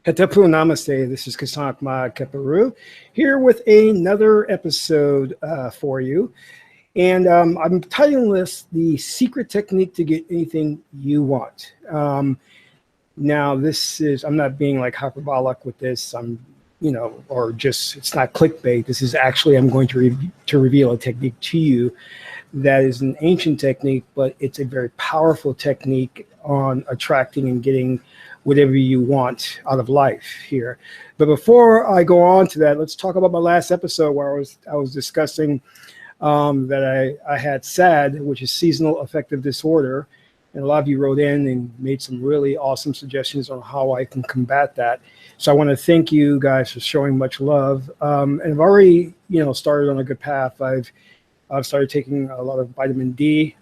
Hetapu Namaste. This is Kasank Ma Keparu here with another episode for you. And I'm titling this The Secret Technique to Get Anything You Want. Now, I'm not being like hyperbolic with this. Or just, it's not clickbait. This is actually, I'm going to reveal a technique to you that is an ancient technique, but it's a very powerful technique on attracting and getting whatever you want out of life here. But before I go on to that, let's talk about my last episode where I was discussing that I had SAD, which is seasonal affective disorder. And a lot of you wrote in and made some really awesome suggestions on how I can combat that. So I want to thank you guys for showing much love. And I've already, started on a good path. I've started taking a lot of vitamin D.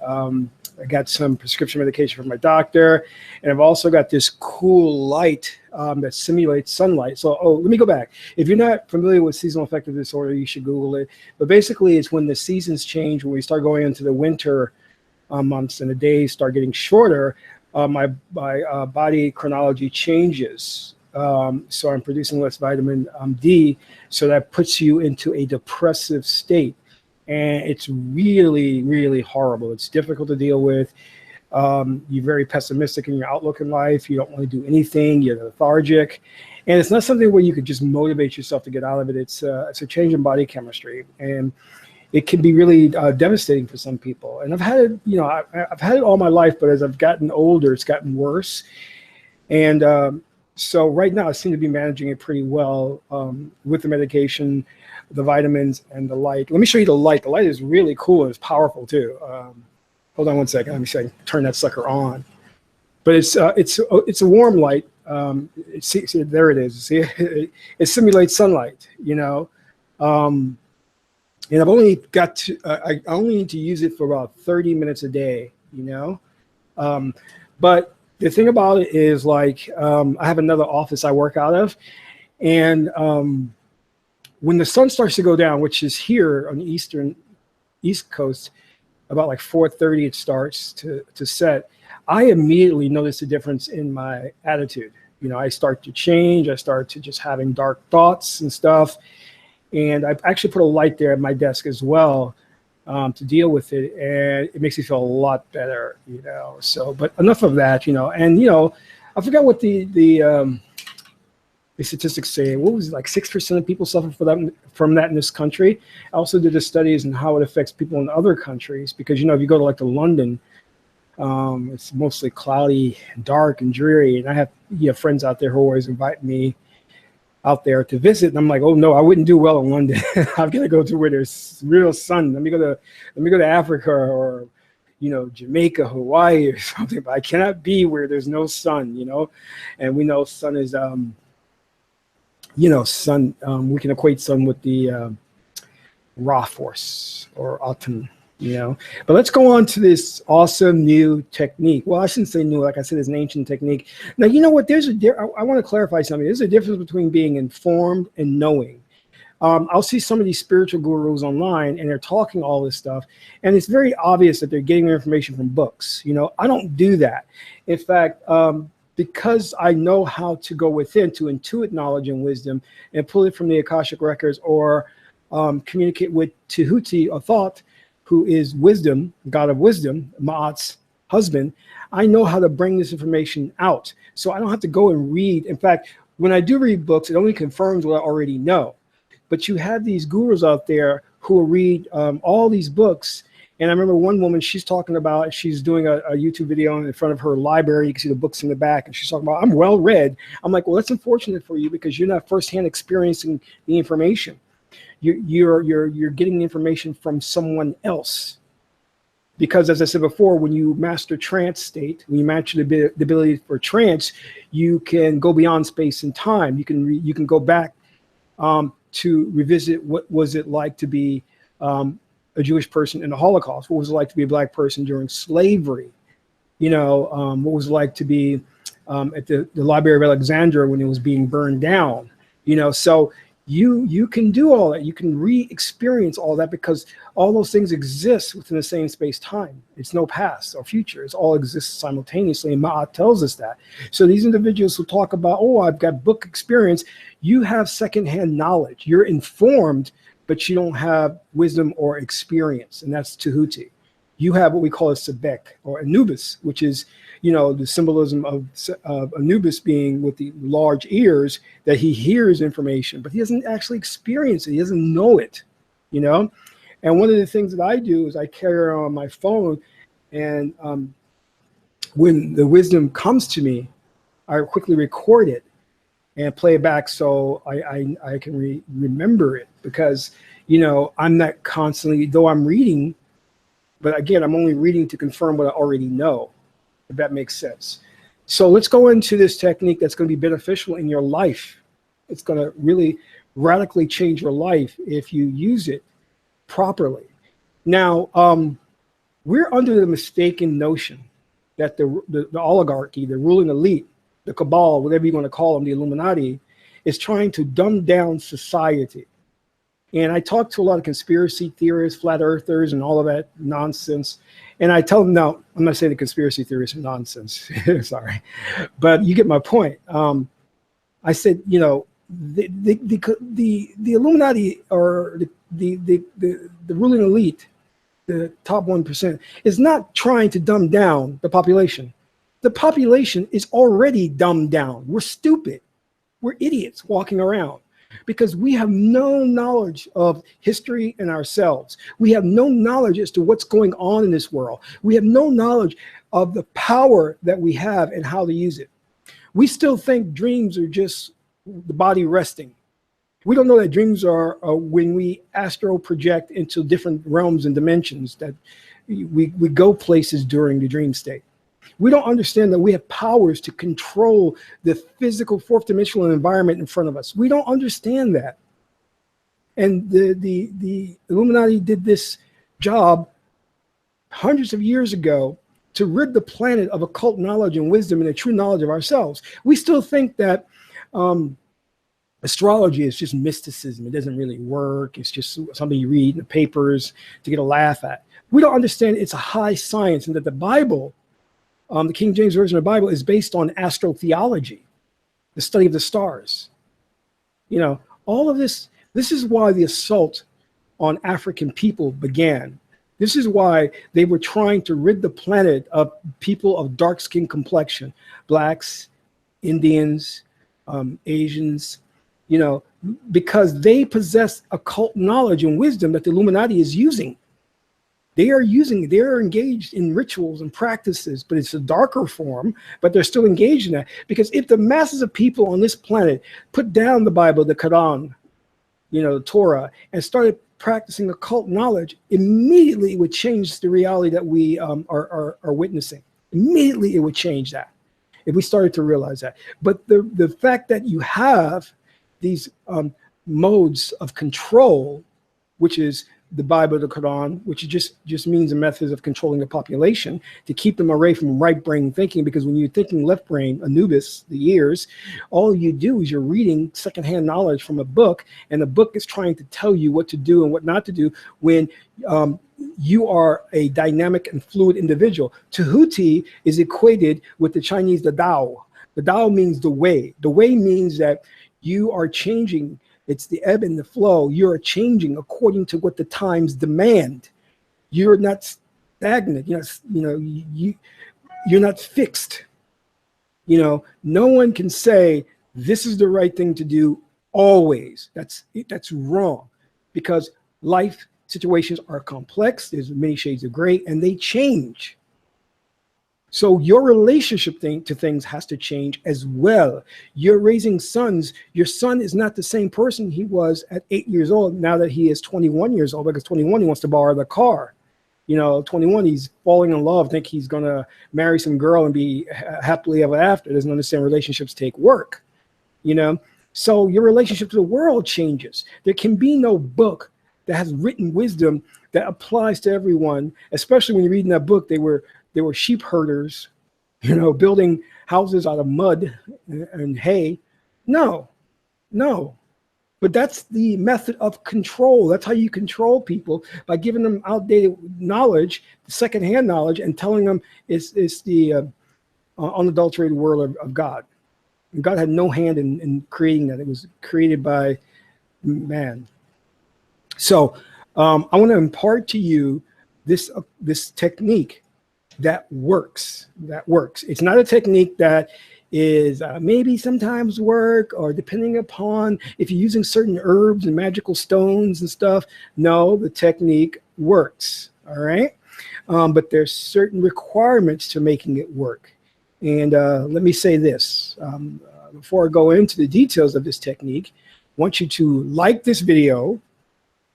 I got some prescription medication from my doctor, and I've also got this cool light that simulates sunlight. So, let me go back. If you're not familiar with seasonal affective disorder, you should Google it. But basically, it's when the seasons change, when we start going into the winter months and the days start getting shorter, my body chronology changes. So I'm producing less vitamin D, so that puts you into a depressive state. And it's really, really horrible. It's difficult to deal with. You're very pessimistic in your outlook in life. You don't want to do anything. You're lethargic. And it's not something where you could just motivate yourself to get out of it. It's a change in body chemistry. And it can be really devastating for some people. And I've had it, I've had it all my life, but as I've gotten older, it's gotten worse. And so right now I seem to be managing it pretty well with the medication, the vitamins, and the light. Let me show you the light. The light is really cool and it's powerful too. Hold on one second. Let me see if I can turn that sucker on. But it's a warm light. See, there it is. See, it simulates sunlight. And I've only got to. I only need to use it for about 30 minutes a day. But the thing about it is, like, I have another office I work out of, and when the sun starts to go down, which is here on the East Coast, about like 4:30 it starts to set, I immediately notice a difference in my attitude. I start to change. I start to just having dark thoughts and stuff. And I've actually put a light there at my desk as well to deal with it. And it makes me feel a lot better, So, but enough of that, And, I forgot what the statistics say. What was it, like 6% of people suffer from that in this country? I also did the studies on how it affects people in other countries, because if you go to like to London, it's mostly cloudy and dark and dreary. And I have friends out there who always invite me out there to visit, and I'm like, oh no, I wouldn't do well in London. I'm gonna go to where there's real sun. Let me go to Africa or Jamaica, Hawaii or something. But I cannot be where there's no sun. And we know sun is sun, we can equate sun with the raw force or autumn, But let's go on to this awesome new technique. Well, I shouldn't say new. Like I said, it's an ancient technique. Now, you know what? I want to clarify something. There's a difference between being informed and knowing. I'll see some of these spiritual gurus online, and they're talking all this stuff, and it's very obvious that they're getting their information from books. I don't do that. In fact, because I know how to go within to intuit knowledge and wisdom and pull it from the Akashic records, or communicate with Tahuti, or Thoth, who is wisdom, God of wisdom, Ma'at's husband. I know how to bring this information out. So I don't have to go and read. In fact, when I do read books, it only confirms what I already know. But you have these gurus out there who will read all these books. And I remember one woman, she's talking about, she's doing a YouTube video in front of her library. You can see the books in the back. And she's talking about, I'm well read. I'm like, well, that's unfortunate for you, because you're not firsthand experiencing the information. You're getting the information from someone else. Because as I said before, when you master trance state, when you master the ability for trance, you can go beyond space and time. You can go back to revisit what was it like to be a Jewish person in the Holocaust. What was it like to be a black person during slavery? What was it like to be at the Library of Alexandria when it was being burned down? So You can do all that. You can re-experience all that because all those things exist within the same space-time. It's no past or future. It's all exists simultaneously, and Ma'at tells us that. So these individuals who talk about, oh, I've got book experience, you have secondhand knowledge. You're informed, but you don't have wisdom or experience, and that's Tahuti. You have what we call a Sebek or Anubis, which is, you know, the symbolism of Anubis being with the large ears, that he hears information, but he doesn't actually experience it. He doesn't know it, you know? And one of the things that I do is I carry on my phone, and when the wisdom comes to me, I quickly record it and play it back so I can remember it, because, you know, I'm not constantly, though I'm reading, but again, I'm only reading to confirm what I already know, if that makes sense. So let's go into this technique that's going to be beneficial in your life. It's going to really radically change your life if you use it properly. Now, we're under the mistaken notion that the oligarchy, the ruling elite, the cabal, whatever you want to call them, the Illuminati, is trying to dumb down society. And I talk to a lot of conspiracy theorists, flat earthers, and all of that nonsense. And I tell them, no, I'm not saying the conspiracy theorists are nonsense. Sorry. But you get my point. I said, you know, the Illuminati, or the ruling elite, the top 1%, is not trying to dumb down the population. The population is already dumbed down. We're stupid. We're idiots walking around, because we have no knowledge of history and ourselves. We have no knowledge as to what's going on in this world. We have no knowledge of the power that we have and how to use it. We still think dreams are just the body resting. We don't know that dreams are when we astral project into different realms and dimensions, that we go places during the dream state. We don't understand that we have powers to control the physical fourth dimensional environment in front of us. We don't understand that. And the Illuminati did this job hundreds of years ago to rid the planet of occult knowledge and wisdom and the true knowledge of ourselves. We still think that astrology is just mysticism. It doesn't really work. It's just something you read in the papers to get a laugh at. We don't understand it's a high science, and that the Bible, the King James Version of the Bible, is based on astrotheology, the study of the stars. You know, all of this is why the assault on African people began. This is why they were trying to rid the planet of people of dark skin complexion, blacks, Indians, Asians, you know, because they possess occult knowledge and wisdom that the Illuminati is using. They are engaged in rituals and practices, but it's a darker form, but they're still engaged in that. Because if the masses of people on this planet put down the Bible, the Quran, you know, the Torah, and started practicing occult knowledge, immediately it would change the reality that we are witnessing. Immediately it would change that, if we started to realize that. But the fact that you have these modes of control, which is the Bible, the Quran, which just means a method of controlling the population to keep them away from right brain thinking. Because when you're thinking left brain, Anubis, the ears, all you do is you're reading secondhand knowledge from a book, and the book is trying to tell you what to do and what not to do when you are a dynamic and fluid individual. Tahuti is equated with the Chinese, the Tao. The Tao means the way. The way means that you are changing. It's the ebb and the flow. You're changing according to what the times demand. You're not stagnant. You're not fixed. You know, no one can say this is the right thing to do always. That's wrong, because life situations are complex. There's many shades of gray, and they change. So your relationship to things has to change as well. You're raising sons. Your son is not the same person he was at 8 years old now that he is 21 years old, because 21 he wants to borrow the car. You know, 21 he's falling in love, think he's going to marry some girl and be happily ever after. Doesn't understand relationships take work, you know. So your relationship to the world changes. There can be no book that has written wisdom that applies to everyone, especially when you're reading that book. They were sheep herders, you know, building houses out of mud and hay. No. But that's the method of control. That's how you control people, by giving them outdated knowledge, secondhand knowledge, and telling them it's the unadulterated word of God. And God had no hand in creating that. It was created by man. So I want to impart to you this technique that works. That works. It's not a technique that is maybe sometimes work, or depending upon if you're using certain herbs and magical stones and stuff. No, the technique works. All right. But there's certain requirements to making it work. And let me say this before I go into the details of this technique. I want you to like this video,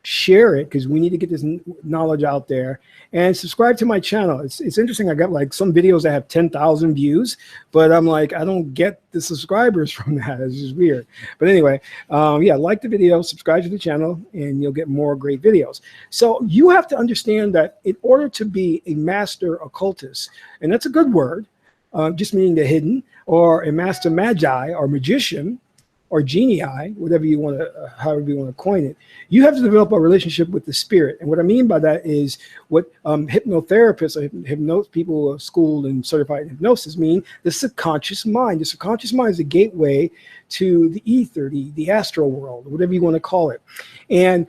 share it, because we need to get this knowledge out there, and subscribe to my channel. It's interesting. I got like some videos that have 10,000 views, but I'm like, I don't get the subscribers from that. It's just weird. But anyway, yeah, like the video, subscribe to the channel, and you'll get more great videos. So you have to understand that in order to be a master occultist, and that's a good word, just meaning the hidden, or a master magi or magician, or genii, whatever you want to, however you want to coin it, you have to develop a relationship with the spirit. And what I mean by that is what hypnotherapists or people who are schooled and certified in hypnosis mean: the subconscious mind. The subconscious mind is a gateway to the ether, the astral world, whatever you want to call it. And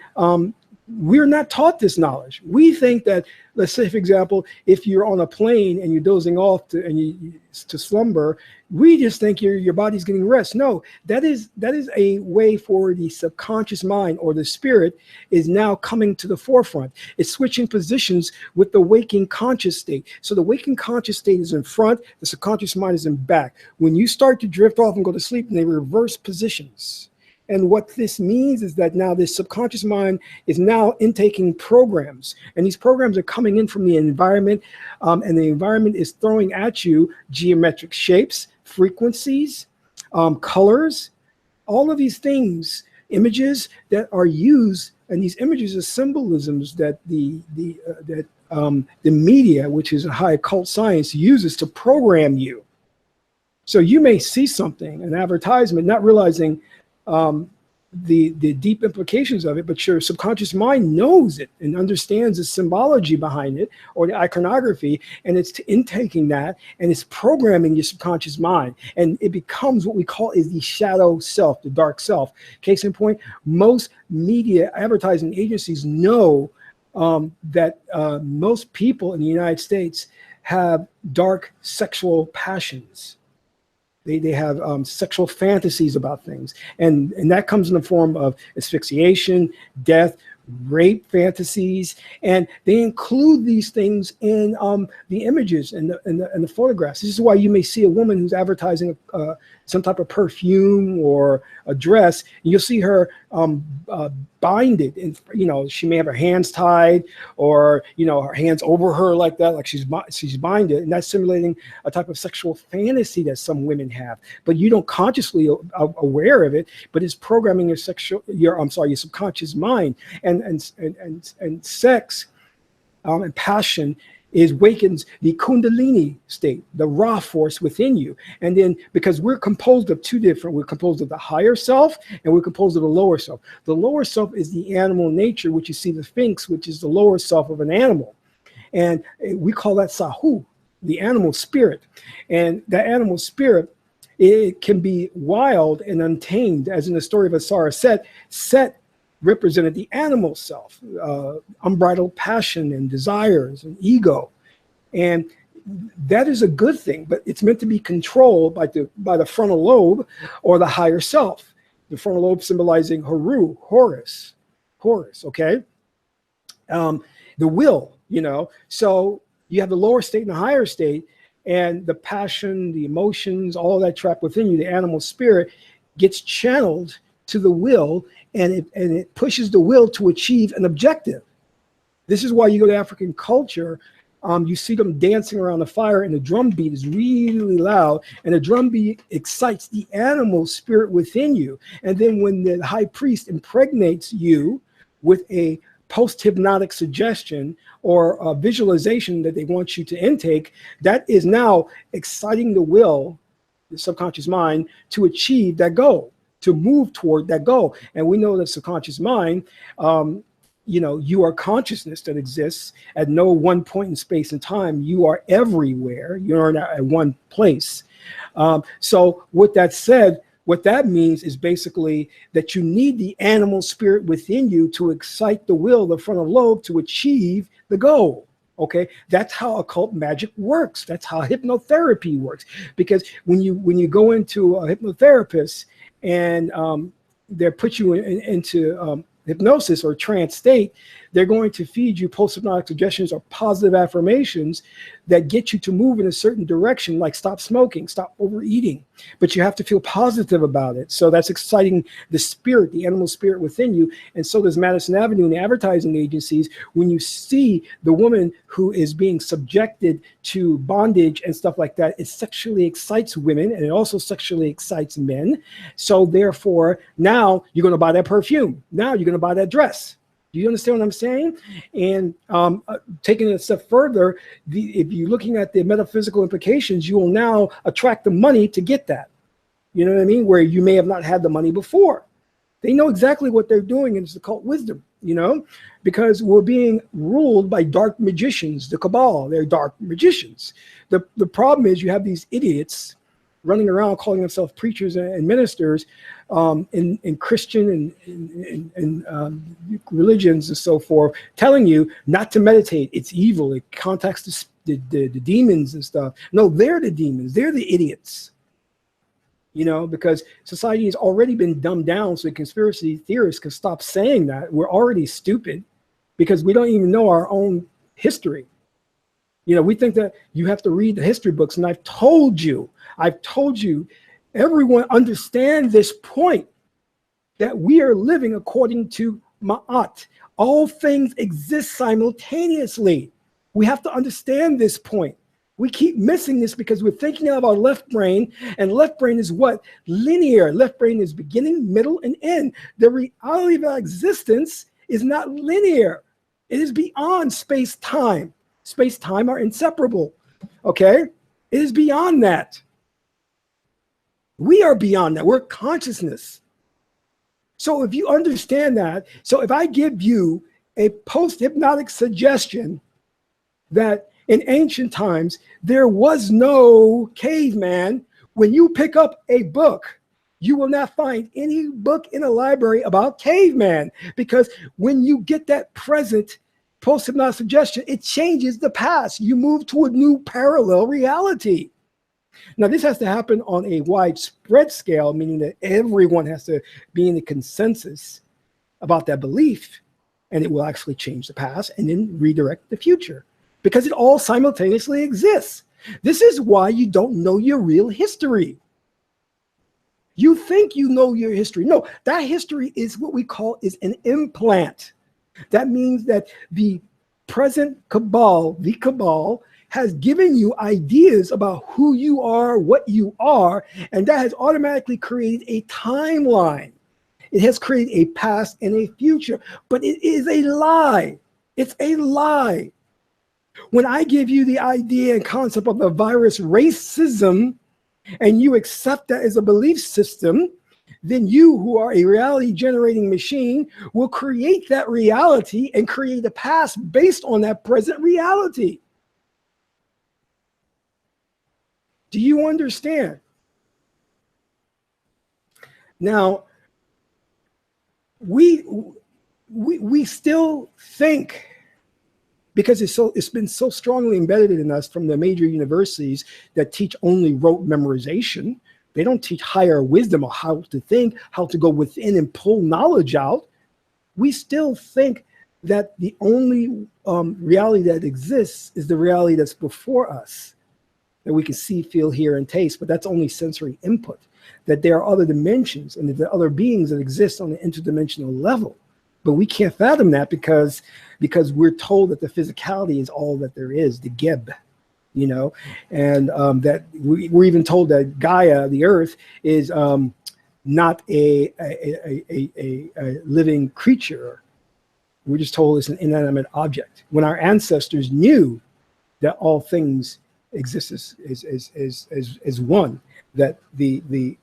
we're not taught this knowledge. We think that, let's say, for example, if you're on a plane and you're dozing off to slumber, we just think your body's getting rest. No, that is a way for the subconscious mind, or the spirit, is now coming to the forefront. It's switching positions with the waking conscious state. So the waking conscious state is in front, the subconscious mind is in back. When you start to drift off and go to sleep, they reverse positions. And what this means is that now this subconscious mind is now intaking programs, and these programs are coming in from the environment, and the environment is throwing at you geometric shapes, frequencies, colors, all of these things, images that are used, and these images are symbolisms that the media, which is a high occult science, uses to program you. So you may see something, an advertisement, not realizing the deep implications of it, but your subconscious mind knows it and understands the symbology behind it, or the iconography, and it's intaking that, and it's programming your subconscious mind, and it becomes what we call is the shadow self, the dark self. Case in point, most media advertising agencies know that most people in the United States have dark sexual passions. They have sexual fantasies about things. And that comes in the form of asphyxiation, death, rape fantasies. And they include these things in the images and the photographs. This is why you may see a woman who's advertising some type of perfume or a dress, and you'll see her binded, and she may have her hands tied, or her hands over her like that, like she's binded, and that's simulating a type of sexual fantasy that some women have. But you don't consciously aware of it, but it's programming your subconscious mind, and sex and passion wakens the Kundalini state, the raw force within you. And then, because we're composed of we're composed of the higher self, and we're composed of the lower self. The lower self is the animal nature, which you see the Sphinx, which is the lower self of an animal. And we call that Sahu, the animal spirit. And that animal spirit, it can be wild and untamed, as in the story of Asara Set. Set represented the animal self, unbridled passion and desires and ego. And that is a good thing, but it's meant to be controlled by the frontal lobe, or the higher self. The frontal lobe symbolizing Horus, okay? The will, So you have the lower state and the higher state, and the passion, the emotions, all that trapped within you, the animal spirit, gets channeled to the will, and it pushes the will to achieve an objective. This is why you go to African culture, you see them dancing around the fire, and the drum beat is really loud, and the drum beat excites the animal spirit within you. And then when the high priest impregnates you with a post-hypnotic suggestion or a visualization that they want you to intake, that is now exciting the will, the subconscious mind, to achieve that goal. to move toward that goal. And we know that subconscious mind, you are consciousness that exists at no one point in space and time. You are everywhere. You're not at one place. So with that said, what that means is basically that you need the animal spirit within you to excite the will, the frontal lobe, to achieve the goal. Okay, that's how occult magic works. That's how hypnotherapy works. Because when you go into a hypnotherapist and they put you into hypnosis or trance state, they're going to feed you post-hypnotic suggestions or positive affirmations that get you to move in a certain direction, like stop smoking, stop overeating. But you have to feel positive about it. So that's exciting the spirit, the animal spirit within you. And so does Madison Avenue and the advertising agencies. When you see the woman who is being subjected to bondage and stuff like that, it sexually excites women, and it also sexually excites men. So therefore, now you're going to buy that perfume. Now you're going to buy that dress. Do you understand what I'm saying? And taking it a step further, if you're looking at the metaphysical implications, you will now attract the money to get that. You know what I mean? Where you may have not had the money before. They know exactly what they're doing, and it's occult wisdom, because we're being ruled by dark magicians, the cabal. They're dark magicians. The problem is you have these idiots running around calling themselves preachers and ministers in Christian and religions and so forth, telling you not to meditate. It's evil. It contacts the demons and stuff. No, they're the demons. They're the idiots. Because society has already been dumbed down, so the conspiracy theorists can stop saying that. We're already stupid because we don't even know our own history. We think that you have to read the history books, and I've told you, everyone understand this point, that we are living according to Ma'at. All things exist simultaneously. We have to understand this point. We keep missing this because we're thinking of our left brain, and left brain is what? Linear. Left brain is beginning, middle, and end. The reality of our existence is not linear. It is beyond space-time. Space-time are inseparable, okay? It is beyond that. We are beyond that. We're consciousness. So if you understand that, so if I give you a post-hypnotic suggestion that in ancient times, there was no caveman, when you pick up a book, you will not find any book in a library about caveman, because when you get that present post-hypnotic suggestion, it changes the past. You move to a new parallel reality. Now, this has to happen on a widespread scale, meaning that everyone has to be in the consensus about that belief, and it will actually change the past and then redirect the future, because it all simultaneously exists. This is why you don't know your real history. You think you know your history. No, that history is what we call is an implant. That means that the present cabal, the cabal, has given you ideas about who you are, what you are, and that has automatically created a timeline. It has created a past and a future, but it is a lie. It's a lie. When I give you the idea and concept of the virus racism, and you accept that as a belief system, then you, who are a reality generating machine, will create that reality and create a past based on that present reality. Do you understand? Now, we still think, because it's been so strongly embedded in us from the major universities that teach only rote memorization. They don't teach higher wisdom or how to think, how to go within and pull knowledge out. We still think that the only reality that exists is the reality that's before us, that we can see, feel, hear, and taste, but that's only sensory input. That there are other dimensions and that there are other beings that exist on the interdimensional level. But we can't fathom that because we're told that the physicality is all that there is, the Geb, and that we're even told that Gaia, the earth, is not a living creature. We're just told it's an inanimate object. When our ancestors knew that all things exist as one, that the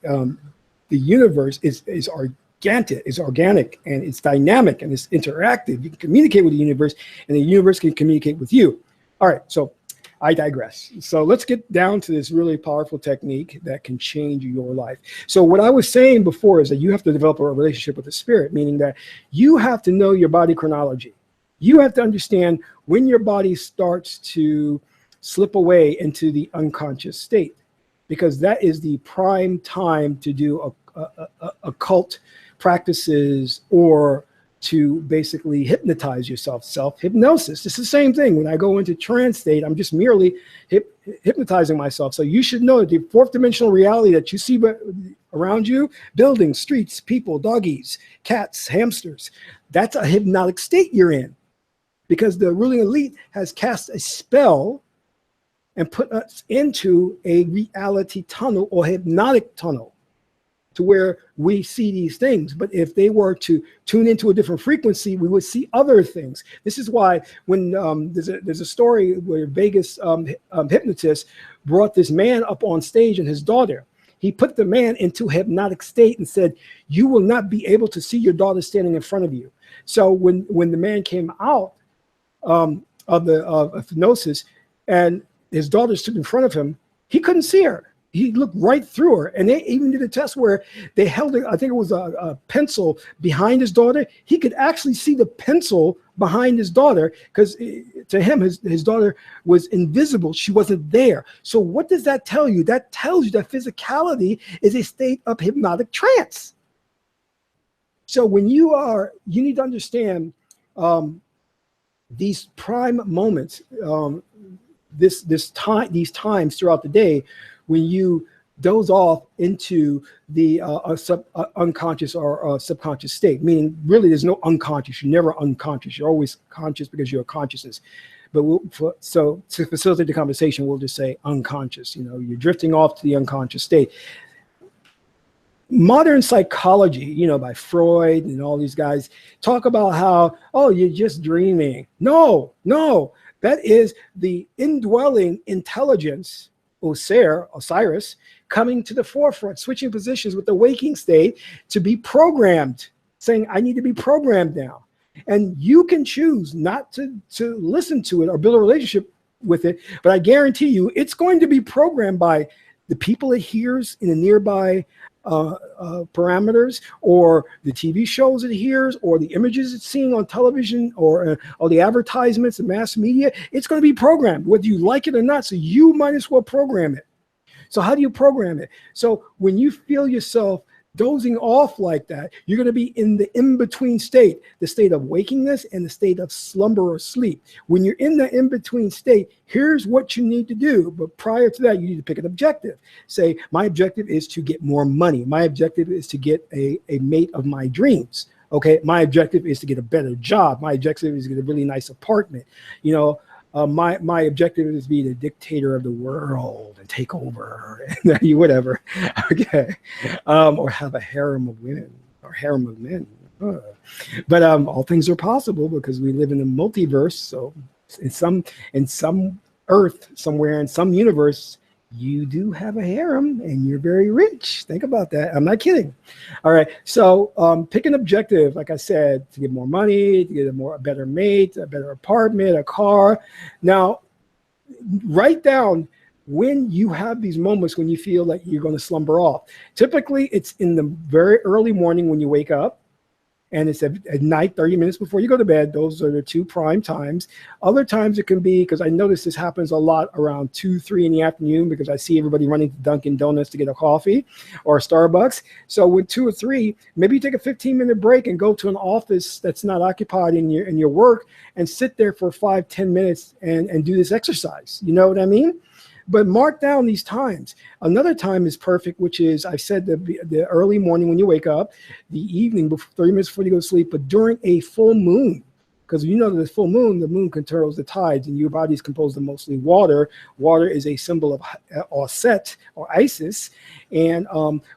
the universe is organic, and it's dynamic, and it's interactive. You can communicate with the universe, and the universe can communicate with you. All right, so I digress. So let's get down to this really powerful technique that can change your life. So what I was saying before is that you have to develop a relationship with the spirit, meaning that you have to know your body chronology. You have to understand when your body starts to slip away into the unconscious state, because that is the prime time to do occult practices, or to basically hypnotize yourself, self-hypnosis. It's the same thing. When I go into trance state, I'm just merely hypnotizing myself. So you should know that the fourth dimensional reality that you see around you, buildings, streets, people, doggies, cats, hamsters, that's a hypnotic state you're in, because the ruling elite has cast a spell and put us into a reality tunnel or hypnotic tunnel, to where we see these things. But if they were to tune into a different frequency, we would see other things. This is why when there's a story where Vegas hypnotist brought this man up on stage and his daughter. He put the man into a hypnotic state and said, you will not be able to see your daughter standing in front of you. So when the man came out of hypnosis and his daughter stood in front of him, he couldn't see her. He looked right through her. And they even did a test where they held it, I think it was a pencil behind his daughter. He could actually see the pencil behind his daughter, because to him, his daughter was invisible. She wasn't there. So what does that tell you? That tells you that physicality is a state of hypnotic trance. So when you need to understand these prime moments, these times throughout the day, when you doze off into the unconscious or subconscious state, meaning really there's no unconscious. You're never unconscious. You're always conscious because you're a consciousness. But so to facilitate the conversation, we'll just say unconscious. You're drifting off to the unconscious state. Modern psychology, by Freud and all these guys, talk about how, oh, you're just dreaming. No, that is the indwelling intelligence, Osiris, coming to the forefront, switching positions with the waking state to be programmed, saying, I need to be programmed now. And you can choose not to listen to it or build a relationship with it, but I guarantee you it's going to be programmed by the people it hears in the nearby parameters, or the TV shows it hears, or the images it's seeing on television, or the advertisements, the mass media. It's going to be programmed, whether you like it or not. So you might as well program it. So how do you program it? So when you feel yourself dozing off like that, you're going to be in the in-between state, the state of wakingness and the state of slumber or sleep. When you're in the in-between state, here's what you need to do. But prior to that, you need to pick an objective. Say, my objective is to get more money. My objective is to get a mate of my dreams. Okay, my objective is to get a better job. My objective is to get a really nice apartment. My objective is to be the dictator of the world and take over, and whatever. Okay, or have a harem of women or harem of men. But all things are possible because we live in a multiverse. So in some Earth somewhere in some universe, you do have a harem and you're very rich. Think about that. I'm not kidding. All right. So pick an objective, like I said, to get more money, to get a better mate, a better apartment, a car. Now, write down when you have these moments when you feel like you're going to slumber off. Typically, it's in the very early morning when you wake up. And it's at night, 30 minutes before you go to bed. Those are the two prime times. Other times it can be, because I notice this happens a lot around 2, 3 in the afternoon, because I see everybody running to Dunkin' Donuts to get a coffee or Starbucks. So with 2 or 3, maybe you take a 15-minute break and go to an office that's not occupied in your work and sit there for 5, 10 minutes and do this exercise. You know what I mean? But mark down these times. Another time is perfect, which is, I said, the early morning when you wake up, the evening, 30 minutes before you go to sleep, but during a full moon. Because you know that the full moon, the moon controls the tides, and your body is composed of mostly water. Water is a symbol of Auset or Isis, and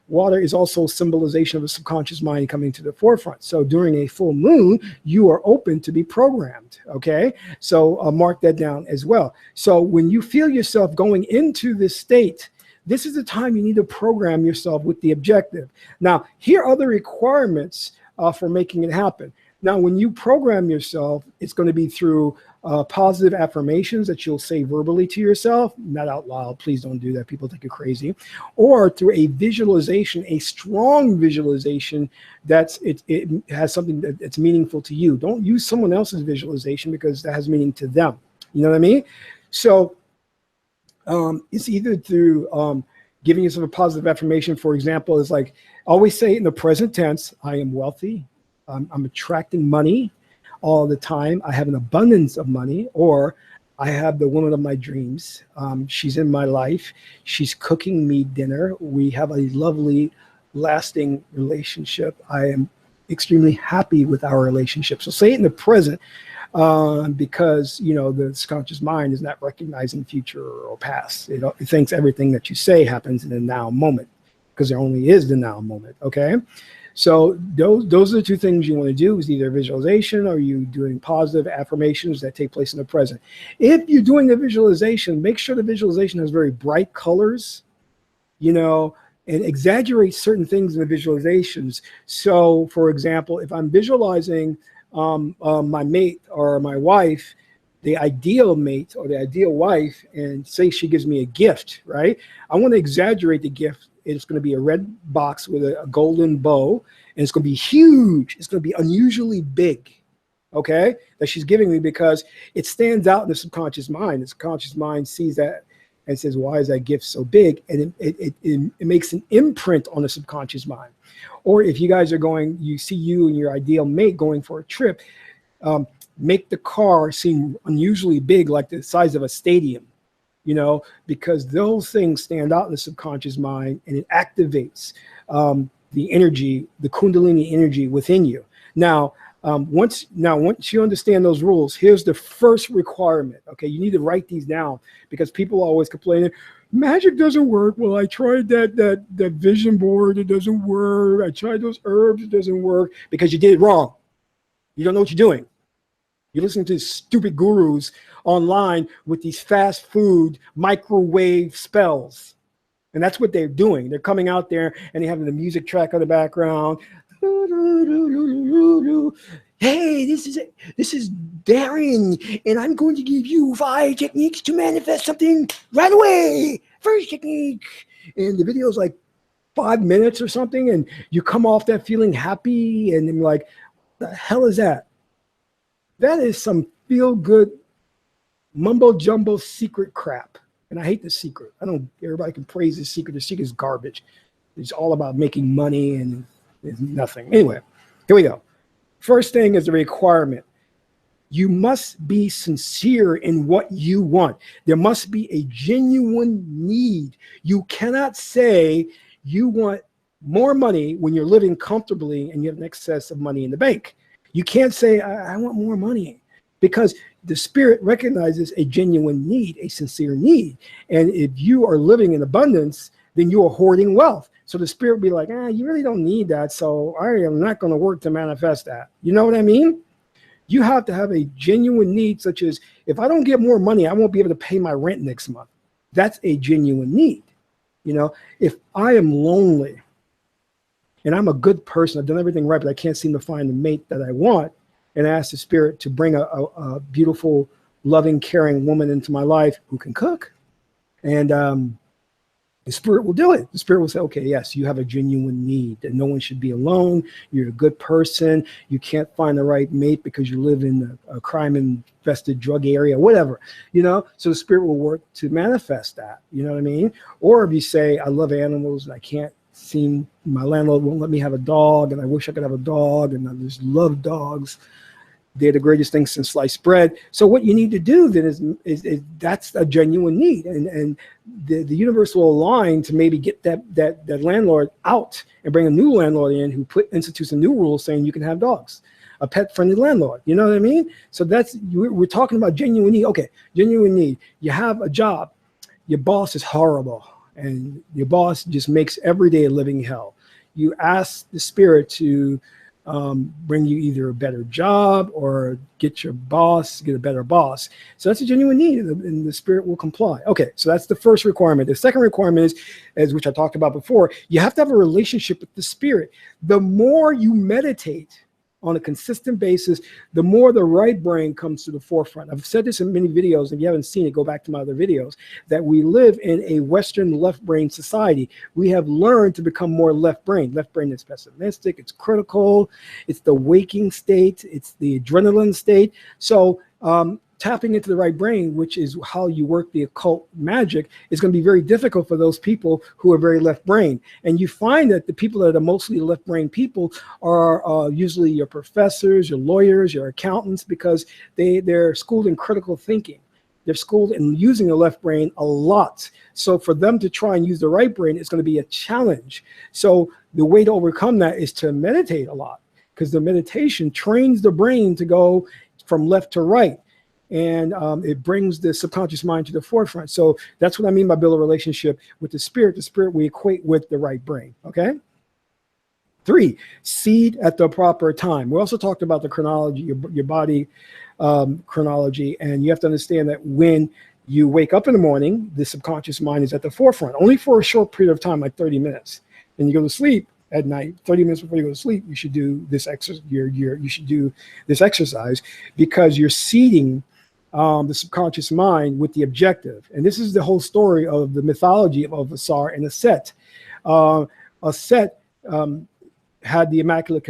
water is also a symbolization of a subconscious mind coming to the forefront. So during a full moon, you are open to be programmed, okay? So mark that down as well. So when you feel yourself going into this state, this is the time you need to program yourself with the objective. Now, here are the requirements for making it happen. Now, when you program yourself, it's going to be through positive affirmations that you'll say verbally to yourself, not out loud. Please don't do that. People think you're crazy. Or through a visualization, a strong visualization it has something that's meaningful to you. Don't use someone else's visualization because that has meaning to them. You know what I mean? So it's either through giving yourself a positive affirmation. For example, is like always say in the present tense, I am wealthy. I'm attracting money all the time. I have an abundance of money. Or I have the woman of my dreams. She's in my life. She's cooking me dinner. We have a lovely, lasting relationship. I am extremely happy with our relationship. So say it in the present because, you know, the subconscious mind is not recognizing future or past. It thinks everything that you say happens in the now moment because there only is the now moment, okay? So those are the two things you want to do, is either visualization or you doing positive affirmations that take place in the present. If you're doing the visualization, make sure the visualization has very bright colors, you know, and exaggerate certain things in the visualizations. So, for example, if I'm visualizing my mate or my wife, the ideal mate or the ideal wife, and say she gives me a gift, right? I want to exaggerate the gift. It's going to be a red box with a golden bow, and it's going to be huge. It's going to be unusually big, okay, that she's giving me because it stands out in the subconscious mind. The subconscious mind sees that and says, why is that gift so big? And it makes an imprint on the subconscious mind. Or if you guys are going, you see you and your ideal mate going for a trip, make the car seem unusually big, like the size of a stadium. You know, because those things stand out in the subconscious mind, and it activates the energy, the Kundalini energy within you. Now, once you understand those rules, here's the first requirement. Okay, you need to write these down because people always complain, magic doesn't work. Well, I tried that vision board, it doesn't work. I tried those herbs, it doesn't work, because you did it wrong. You don't know what you're doing. You're listening to stupid gurus online with these fast food microwave spells. And that's what they're doing. They're coming out there and they're having the music track on the background. Hey, this is Darren, and I'm going to give you 5 techniques to manifest something right away. First technique. And the video is like 5 minutes or something, and you come off that feeling happy, and you're like, the hell is that? That is some feel-good mumbo-jumbo secret crap. And I hate the secret. Everybody can praise the secret. The secret is garbage. It's all about making money and it's nothing. Anyway, here we go. First thing is the requirement. You must be sincere in what you want. There must be a genuine need. You cannot say you want more money when you're living comfortably and you have an excess of money in the bank. You can't say, I want more money, because the spirit recognizes a genuine need, a sincere need. And if you are living in abundance, then you are hoarding wealth. So the spirit will be like, you really don't need that. So I am not going to work to manifest that. You know what I mean? You have to have a genuine need, such as, if I don't get more money, I won't be able to pay my rent next month. That's a genuine need. You know, if I am lonely, and I'm a good person, I've done everything right, but I can't seem to find the mate that I want, and I ask the spirit to bring a beautiful, loving, caring woman into my life who can cook. And the spirit will do it. The spirit will say, okay, yes, you have a genuine need, that no one should be alone. You're a good person. You can't find the right mate because you live in a crime-infested drug area, whatever, you know? So the spirit will work to manifest that, you know what I mean? Or if you say, I love animals and I can't seem, my landlord won't let me have a dog, and I wish I could have a dog, and I just love dogs. They're the greatest thing since sliced bread. So what you need to do then is that's a genuine need, and the universe will align to maybe get that landlord out and bring a new landlord in who institutes a new rule saying you can have dogs, a pet-friendly landlord. You know what I mean? So we're talking about genuine need. Okay, genuine need. You have a job. Your boss is horrible, and your boss just makes every day a living hell. You ask the spirit to bring you either a better job or get a better boss. So that's a genuine need, and the spirit will comply. Okay, so that's the first requirement. The second requirement is, which I talked about before, you have to have a relationship with the spirit. The more you meditate on a consistent basis, the more the right brain comes to the forefront. I've said this in many videos. If you haven't seen it, go back to my other videos, that we live in a Western left brain society. We have learned to become more left brain. Left brain is pessimistic, it's critical, it's the waking state, it's the adrenaline state. So tapping into the right brain, which is how you work the occult magic, is going to be very difficult for those people who are very left brain. And you find that the people that are mostly left brain people are usually your professors, your lawyers, your accountants, because they're schooled in critical thinking. They're schooled in using the left brain a lot. So for them to try and use the right brain is going to be a challenge. So the way to overcome that is to meditate a lot, because the meditation trains the brain to go from left to right. And it brings the subconscious mind to the forefront. So that's what I mean by build a relationship with the spirit. The spirit we equate with the right brain, okay? 3, seed at the proper time. We also talked about the chronology, your body chronology, and you have to understand that when you wake up in the morning, the subconscious mind is at the forefront, only for a short period of time, like 30 minutes. And you go to sleep at night, 30 minutes before you go to sleep, you should do this exercise. You should do this exercise, because you're seeding the subconscious mind with the objective. And this is the whole story of the mythology of Asar and Aset. Aset had the Immaculate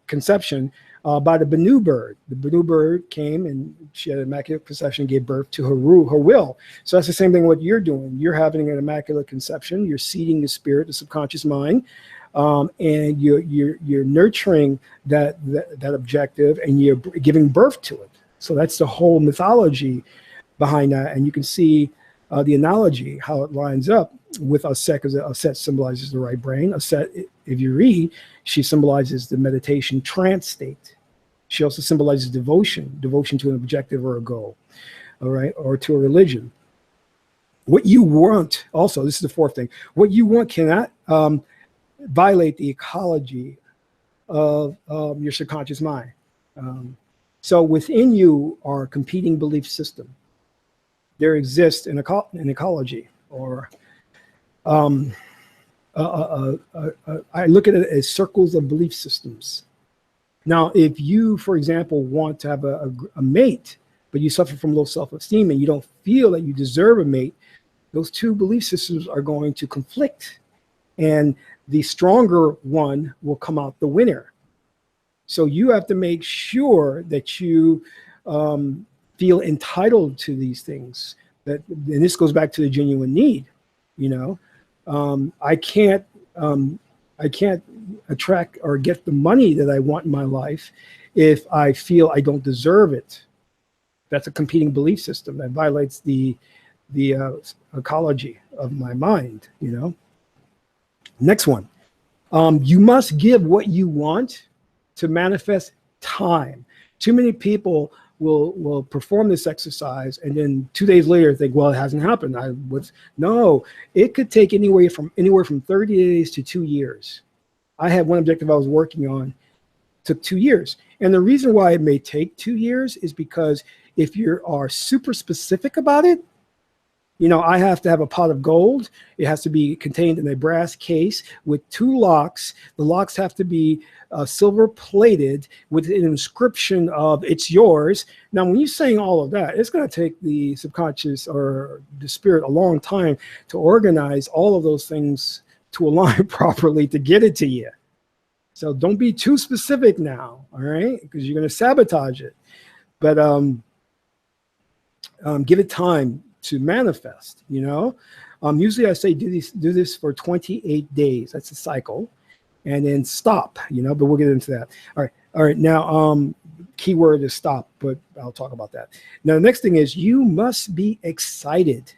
Conception by the Benu bird. The Benu bird came and she had an Immaculate Conception, gave birth to her will. So that's the same thing what you're doing. You're having an Immaculate Conception. You're seeding the spirit, the subconscious mind, and you're nurturing that objective, and you're giving birth to it. So that's the whole mythology behind that. And you can see the analogy, how it lines up with Aset, because Aset symbolizes the right brain. Aset, if you read, she symbolizes the meditation trance state. She also symbolizes devotion to an objective or a goal, all right, or to a religion. What you want, also, this is the fourth thing, what you want cannot violate the ecology of your subconscious mind. So within you are competing belief system. There exists an ecology, or I look at it as circles of belief systems. Now, if you, for example, want to have a mate, but you suffer from low self-esteem and you don't feel that you deserve a mate, those two belief systems are going to conflict, and the stronger one will come out the winner. So you have to make sure that you feel entitled to these things. And this goes back to the genuine need. You know, I can't attract or get the money that I want in my life if I feel I don't deserve it. That's a competing belief system that violates the ecology of my mind. You know. Next one, you must give what you want to manifest time. Too many people will perform this exercise and then 2 days later think, well, it hasn't happened. No, it could take anywhere from 30 days to 2 years. I had one objective I was working on, took 2 years. And the reason why it may take 2 years is because if you are super specific about it, you know, I have to have a pot of gold. It has to be contained in a brass case with 2 locks. The locks have to be silver plated with an inscription of "it's yours." Now, when you're saying all of that, it's going to take the subconscious or the spirit a long time to organize all of those things to align properly to get it to you. So don't be too specific now, all right? Because you're going to sabotage it. But give it time to manifest, you know. Usually I say do this for 28 days. That's a cycle, and then stop, you know, but we'll get into that. All right. Now, keyword is stop, but I'll talk about that. Now, the next thing is you must be excited,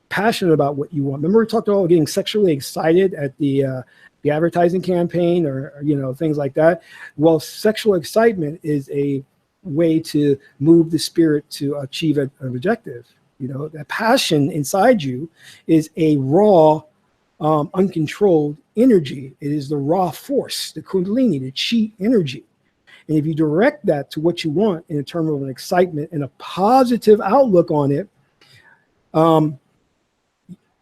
passionate about what you want. Remember we talked about getting sexually excited at the advertising campaign or, you know, things like that. Well, sexual excitement is a way to move the spirit to achieve an objective. You know, that passion inside you is a raw, uncontrolled energy. It is the raw force, the kundalini, the chi energy. And if you direct that to what you want in terms of an excitement and a positive outlook on it,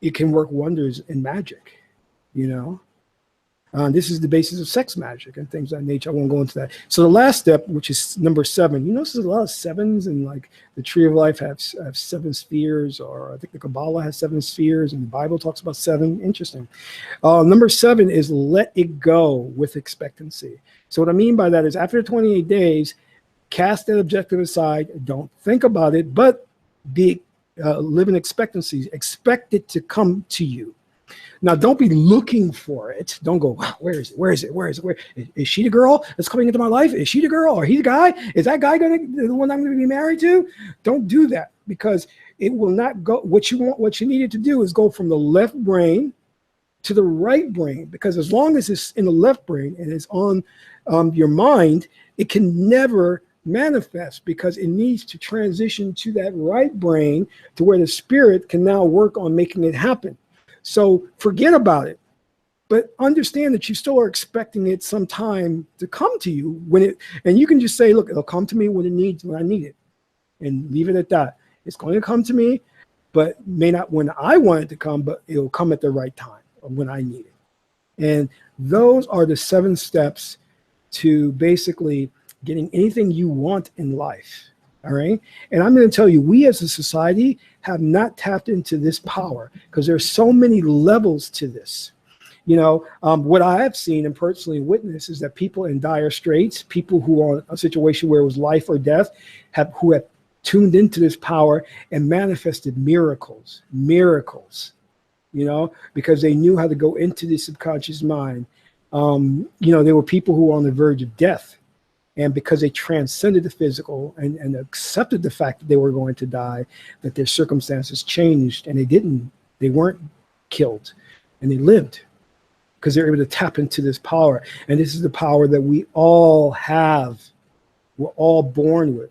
it can work wonders in magic, you know. This is the basis of sex magic and things of that nature. I won't go into that. So the last step, which is number 7, you notice there's a lot of 7s, and like the Tree of Life have 7 spheres, or I think the Kabbalah has 7 spheres, and the Bible talks about 7. Interesting. Number 7 is let it go with expectancy. So what I mean by that is after 28 days, cast that objective aside. Don't think about it, but live in expectancy. Expect it to come to you. Now, don't be looking for it. Don't go, wow, where is it? Where is it? Where is it? Where is she the girl that's coming into my life? Is she the girl? Or he the guy? Is that guy the one I'm going to be married to? Don't do that, because it will not go. What you needed to do is go from the left brain to the right brain, because as long as it's in the left brain and it's on your mind, it can never manifest, because it needs to transition to that right brain to where the spirit can now work on making it happen. So forget about it, but understand that you still are expecting it sometime to come to you and you can just say, look, it'll come to me when I need it, and leave it at that. It's going to come to me, but may not when I want it to come, but it'll come at the right time or when I need it. And those are the 7 steps to basically getting anything you want in life. All right. And I'm going to tell you, we as a society have not tapped into this power, because there's so many levels to this. You know, what I have seen and personally witnessed is that people in dire straits, people who are in a situation where it was life or death, who have tuned into this power and manifested miracles, you know, because they knew how to go into the subconscious mind. You know, there were people who were on the verge of death. And because they transcended the physical and accepted the fact that they were going to die, that their circumstances changed, and they weren't killed, and they lived, because they're able to tap into this power. And this is the power that we all have. We're all born with.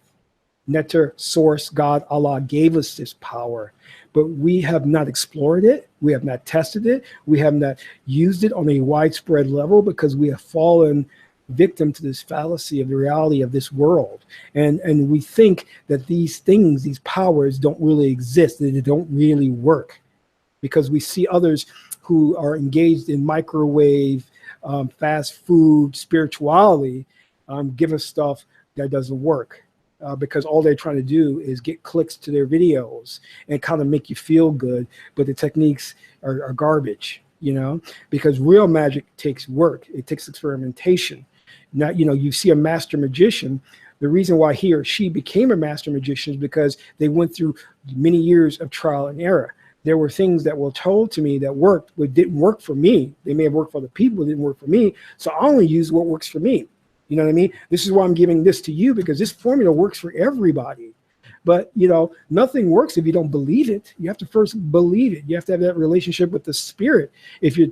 Netter, Source, God, Allah gave us this power, but we have not explored it. We have not tested it. We have not used it on a widespread level, because we have fallen victim to this fallacy of the reality of this world, and we think that these things, these powers, don't really exist, that they don't really work, because we see others who are engaged in microwave, fast food, spirituality, give us stuff that doesn't work, because all they're trying to do is get clicks to their videos and kind of make you feel good, but the techniques are garbage, you know, because real magic takes work. It takes experimentation. Now, you know, you see a master magician, the reason why he or she became a master magician is because they went through many years of trial and error. There were things that were told to me that worked, but didn't work for me. They may have worked for other people, didn't work for me. So I only use what works for me. You know what I mean? This is why I'm giving this to you, because this formula works for everybody. But, you know, nothing works if you don't believe it. You have to first believe it. You have to have that relationship with the spirit. If you're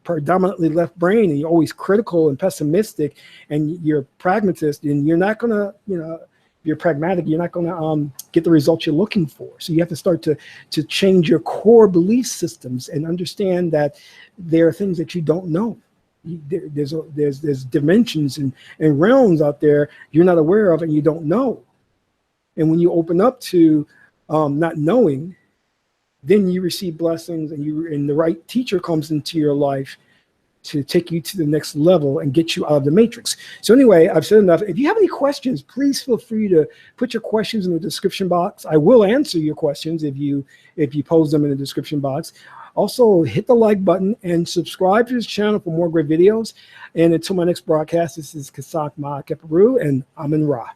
predominantly left brain and you're always critical and pessimistic and you're a pragmatist, and you're not going to, you know, you're pragmatic, you're not going to get the results you're looking for. So you have to start to change your core belief systems and understand that there are things that you don't know. There's dimensions and realms out there you're not aware of and you don't know. And when you open up to not knowing, then you receive blessings, and the right teacher comes into your life to take you to the next level and get you out of the matrix. So anyway, I've said enough. If you have any questions, please feel free to put your questions in the description box. I will answer your questions if you pose them in the description box. Also, hit the like button and subscribe to this channel for more great videos. And until my next broadcast, this is Kasak Ma Keparu, and Amin Ra.